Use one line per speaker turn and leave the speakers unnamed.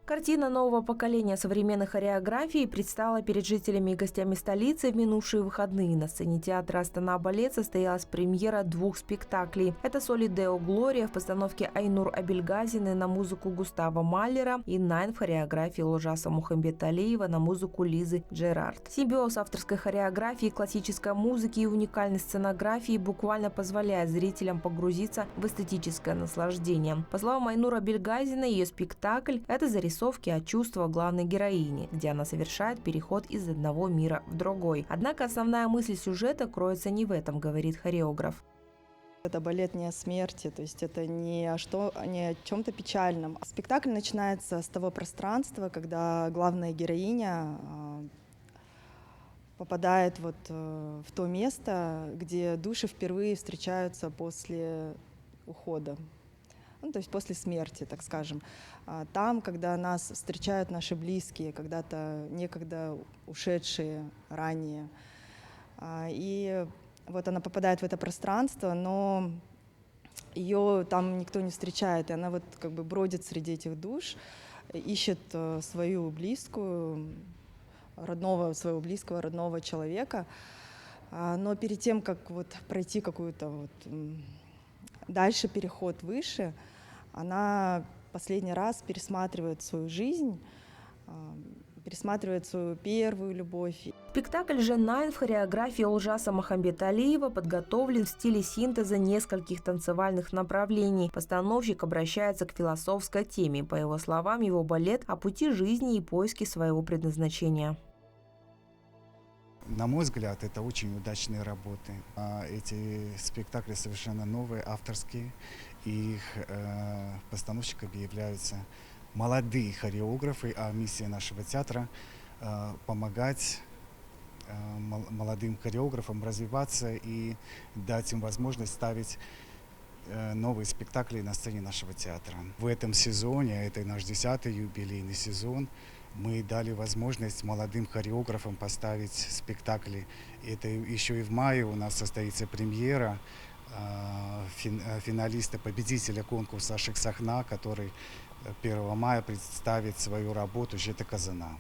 Картина нового поколения современной хореографии предстала перед жителями и гостями столицы в минувшие выходные. На сцене театра «Астана-балет» состоялась премьера двух спектаклей. Это «Соли Део Глория» в постановке Айнур Абельгазиной на музыку Густава Маллера и «Найн» в хореографии Олжаса Мухамбеталиева на музыку Лизы Джерард. Симбиоз авторской хореографии, классической музыки и уникальной сценографии буквально позволяет зрителям погрузиться в эстетическое наслаждение. По словам Айнура Абельгазиной, ее спектакль – это зарисовка о чувствах главной героини, где она совершает переход из одного мира в другой. Однако основная мысль сюжета кроется не в этом, говорит хореограф.
Это балет не о смерти, то есть это не о чем-то печальном. Спектакль начинается с того пространства, когда главная героиня попадает в то место, где души впервые встречаются после ухода. То есть после смерти, так скажем. Там, когда нас встречают наши близкие, когда-то некогда ушедшие ранее. И вот она попадает в это пространство, но ее там никто не встречает, и она бродит среди этих душ, ищет свою близкую, своего близкого, родного человека. Но перед тем, как пройти какую-то дальше переход выше, она последний раз пересматривает свою жизнь, пересматривает свою первую любовь.
Спектакль же «Найн» в хореографии Олжаса Мухамбеталиева подготовлен в стиле синтеза нескольких танцевальных направлений. Постановщик обращается к философской теме. По его словам, его балет о пути жизни и поиске своего предназначения.
На мой взгляд, это очень удачные работы. Эти спектакли совершенно новые, авторские, и их постановщиками являются молодые хореографы, а миссия нашего театра – помогать молодым хореографам развиваться и дать им возможность ставить новые спектакли на сцене нашего театра. В этом сезоне, это наш 10-й юбилейный сезон, мы дали возможность молодым хореографам поставить спектакли. Это еще и в мае у нас состоится премьера финалиста, победителя конкурса «Ашик Сахна», который 1 мая представит свою работу «Жета Казана».